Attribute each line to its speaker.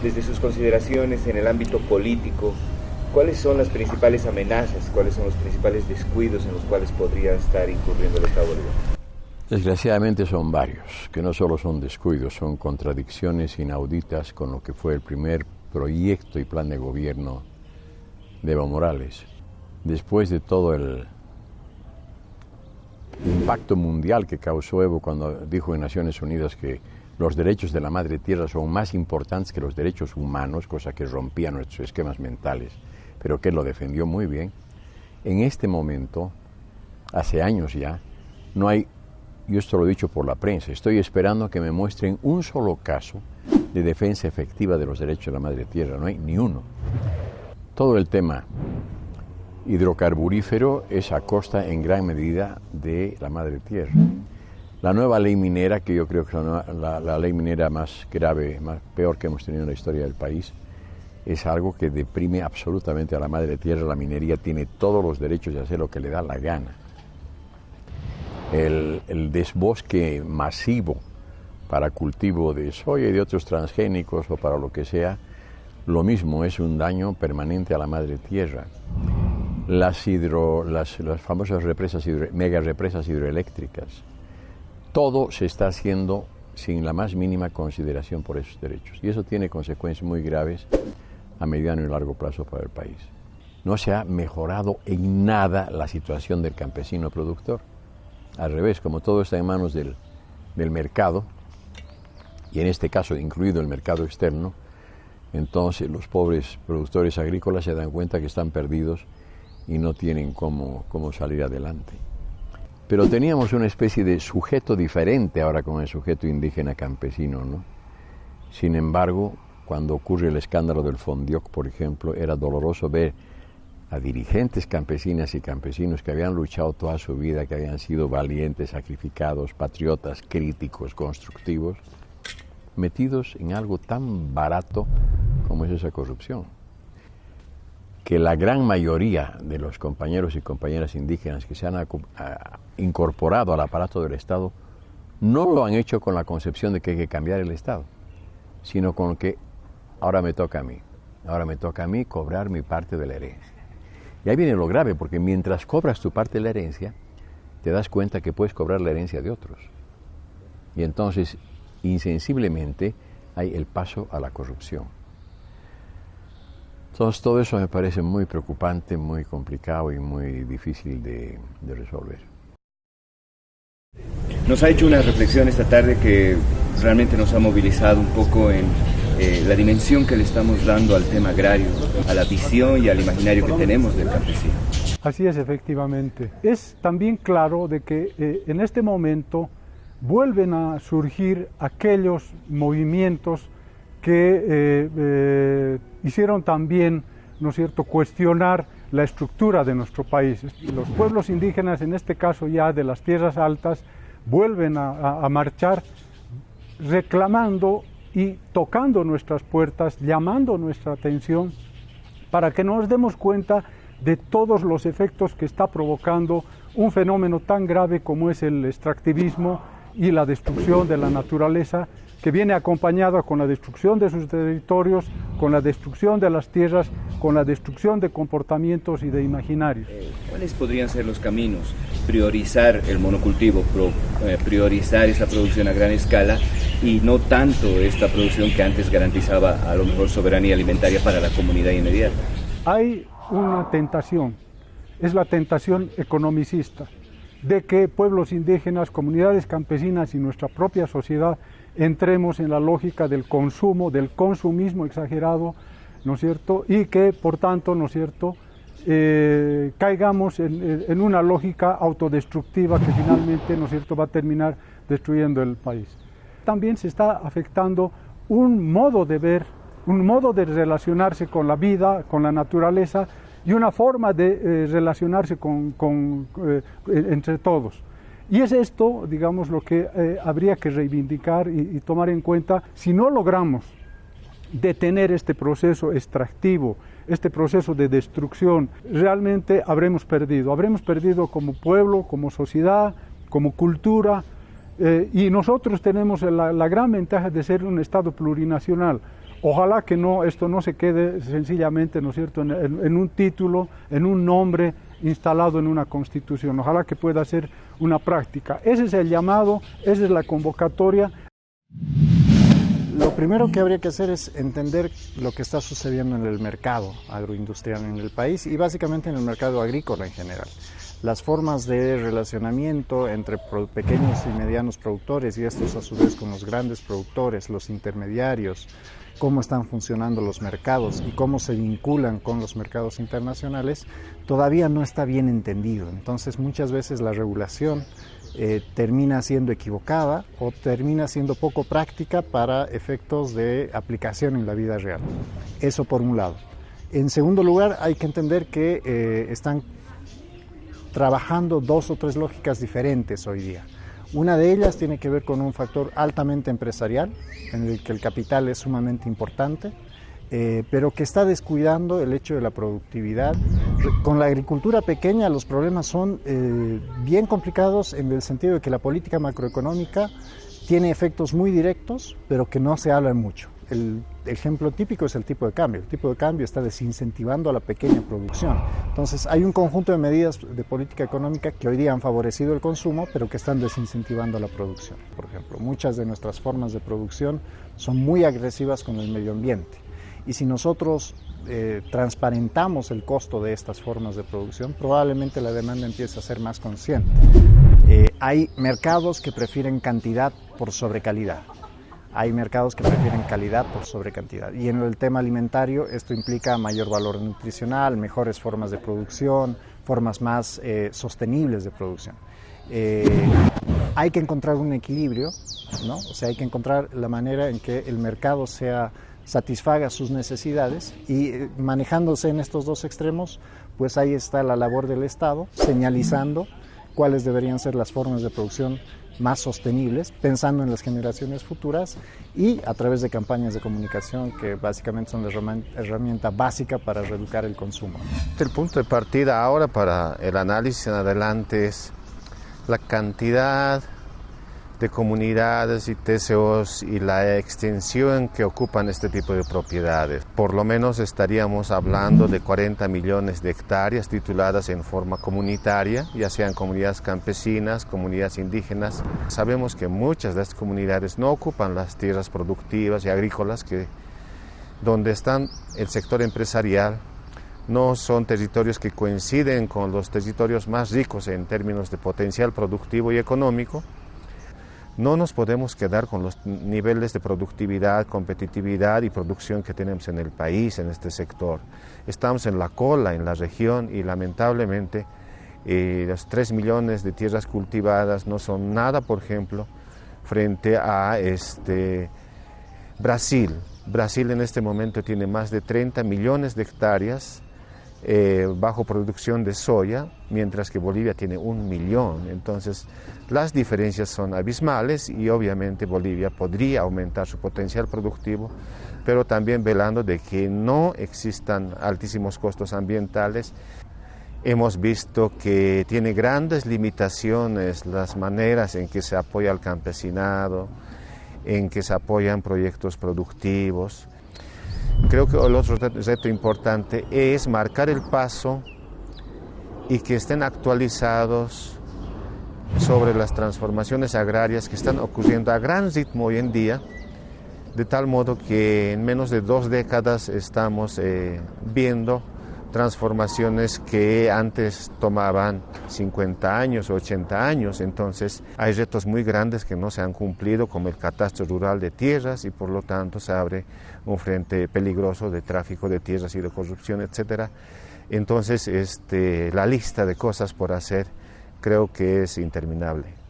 Speaker 1: desde sus consideraciones en el ámbito político, ¿cuáles son las principales amenazas, cuáles son los principales descuidos en los cuales podría estar incurriendo el Estado boliviano?
Speaker 2: Desgraciadamente son varios, que no solo son descuidos, son contradicciones inauditas con lo que fue el primer proyecto y plan de gobierno de Evo Morales. Después de todo el impacto mundial que causó Evo cuando dijo en Naciones Unidas que los derechos de la madre tierra son más importantes que los derechos humanos, cosa que rompía nuestros esquemas mentales, pero que lo defendió muy bien. En este momento, hace años ya, no hay, yo esto lo he dicho por la prensa, estoy esperando que me muestren un solo caso de defensa efectiva de los derechos de la madre tierra, no hay ni uno. Todo el tema hidrocarburífero es a costa en gran medida de la madre tierra. La nueva ley minera, que yo creo que es la ley minera más grave, peor que hemos tenido en la historia del país, es algo que deprime absolutamente a la madre tierra. La minería tiene todos los derechos de hacer lo que le da la gana. El desbosque masivo para cultivo de soya y de otros transgénicos o para lo que sea, lo mismo, es un daño permanente a la madre tierra. Las famosas mega represas hidroeléctricas, todo se está haciendo sin la más mínima consideración por esos derechos. Y eso tiene consecuencias muy graves a mediano y largo plazo para el país. No se ha mejorado en nada la situación del campesino productor. Al revés, como todo está en manos del mercado, y en este caso incluido el mercado externo, entonces los pobres productores agrícolas se dan cuenta que están perdidos y no tienen cómo salir adelante. Pero teníamos una especie de sujeto diferente ahora con el sujeto indígena campesino, ¿no? Sin embargo, cuando ocurre el escándalo del Fondioc, por ejemplo, era doloroso ver a dirigentes campesinas y campesinos que habían luchado toda su vida, que habían sido valientes, sacrificados, patriotas, críticos, constructivos, metidos en algo tan barato como es esa corrupción. Que la gran mayoría de los compañeros y compañeras indígenas que se han incorporado al aparato del Estado no lo han hecho con la concepción de que hay que cambiar el Estado, sino con que ahora me toca a mí cobrar mi parte de la herencia. Y ahí viene lo grave, porque mientras cobras tu parte de la herencia, te das cuenta que puedes cobrar la herencia de otros. Y entonces, insensiblemente, hay el paso a la corrupción. Entonces, todo eso me parece muy preocupante, muy complicado y muy difícil de resolver.
Speaker 1: Nos ha hecho una reflexión esta tarde que realmente nos ha movilizado un poco en la dimensión que le estamos dando al tema agrario, a la visión y al imaginario que tenemos del campesino.
Speaker 3: Así es, efectivamente. Es también claro de que en este momento vuelven a surgir aquellos movimientos que hicieron también, ¿no es cierto?, cuestionar la estructura de nuestro país. Los pueblos indígenas, en este caso ya de las tierras altas, vuelven a marchar reclamando y tocando nuestras puertas, llamando nuestra atención para que nos demos cuenta de todos los efectos que está provocando un fenómeno tan grave como es el extractivismo y la destrucción de la naturaleza, que viene acompañada con la destrucción de sus territorios, con la destrucción de las tierras, con la destrucción de comportamientos y de imaginarios.
Speaker 1: ¿Cuáles podrían ser los caminos? Priorizar el monocultivo, priorizar esa producción a gran escala y no tanto esta producción que antes garantizaba a lo mejor soberanía alimentaria para la comunidad inmediata.
Speaker 3: Hay una tentación, es la tentación economicista, de que pueblos indígenas, comunidades campesinas y nuestra propia sociedad entremos en la lógica del consumo, del consumismo exagerado, ¿no es cierto? Y que, por tanto, ¿no es cierto?, caigamos en una lógica autodestructiva que finalmente, ¿no es cierto?, va a terminar destruyendo el país. También se está afectando un modo de ver, un modo de relacionarse con la vida, con la naturaleza, y una forma de relacionarse entre todos. Y es esto, digamos, lo que habría que reivindicar y tomar en cuenta. Si no logramos detener este proceso extractivo, este proceso de destrucción, realmente habremos perdido como pueblo, como sociedad, como cultura, y nosotros tenemos la gran ventaja de ser un Estado plurinacional, Ojalá que esto no se quede sencillamente, ¿no es cierto?, en un título, en un nombre instalado en una constitución. Ojalá que pueda ser una práctica. Ese es el llamado, esa es la convocatoria.
Speaker 4: Lo primero que habría que hacer es entender lo que está sucediendo en el mercado agroindustrial en el país y básicamente en el mercado agrícola en general. Las formas de relacionamiento entre pequeños y medianos productores y estos a su vez con los grandes productores, los intermediarios, cómo están funcionando los mercados y cómo se vinculan con los mercados internacionales, todavía no está bien entendido. Entonces muchas veces la regulación termina siendo equivocada o termina siendo poco práctica para efectos de aplicación en la vida real. Eso por un lado. En segundo lugar, hay que entender que están trabajando 2 o 3 lógicas diferentes hoy día. Una de ellas tiene que ver con un factor altamente empresarial, en el que el capital es sumamente importante, pero que está descuidando el hecho de la productividad. Con la agricultura pequeña los problemas son bien complicados en el sentido de que la política macroeconómica tiene efectos muy directos, pero que no se hablan mucho. El ejemplo típico es el tipo de cambio. El tipo de cambio está desincentivando a la pequeña producción. Entonces hay un conjunto de medidas de política económica que hoy día han favorecido el consumo, pero que están desincentivando la producción. Por ejemplo, muchas de nuestras formas de producción son muy agresivas con el medio ambiente. Y si nosotros transparentamos el costo de estas formas de producción, probablemente la demanda empiece a ser más consciente. Hay mercados que prefieren cantidad por sobre calidad. Hay mercados que prefieren calidad por sobre cantidad. Y en el tema alimentario esto implica mayor valor nutricional, mejores formas de producción, formas más sostenibles de producción. Hay que encontrar un equilibrio, ¿no? O sea, hay que encontrar la manera en que el mercado satisfaga sus necesidades y manejándose en estos 2 extremos, pues ahí está la labor del Estado, señalizando cuáles deberían ser las formas de producción más sostenibles, pensando en las generaciones futuras y a través de campañas de comunicación que básicamente son la herramienta básica para reeducar el consumo.
Speaker 5: El punto de partida ahora para el análisis en adelante es la cantidad de comunidades y TCOs y la extensión que ocupan este tipo de propiedades. Por lo menos estaríamos hablando de 40 millones de hectáreas tituladas en forma comunitaria, ya sean comunidades campesinas, comunidades indígenas. Sabemos que muchas de estas comunidades no ocupan las tierras productivas y agrícolas donde están el sector empresarial. No son territorios que coinciden con los territorios más ricos en términos de potencial productivo y económico. No nos podemos quedar con los niveles de productividad, competitividad y producción que tenemos en el país, en este sector. Estamos en la cola en la región y lamentablemente los 3 millones de tierras cultivadas no son nada, por ejemplo, frente a Brasil. Brasil en este momento tiene más de 30 millones de hectáreas bajo producción de soya, mientras que Bolivia tiene 1 millón. Entonces las diferencias son abismales y obviamente Bolivia podría aumentar su potencial productivo, pero también velando de que no existan altísimos costos ambientales. Hemos visto que tiene grandes limitaciones las maneras en que se apoya al campesinado, en que se apoyan proyectos productivos. Creo que el otro reto importante es marcar el paso y que estén actualizados sobre las transformaciones agrarias que están ocurriendo a gran ritmo hoy en día, de tal modo que en menos de 2 décadas estamos viendo transformaciones que antes tomaban 50 años o 80 años. Entonces hay retos muy grandes que no se han cumplido, como el catastro rural de tierras, y por lo tanto se abre un frente peligroso de tráfico de tierras y de corrupción, etc. Entonces la lista de cosas por hacer creo que es interminable.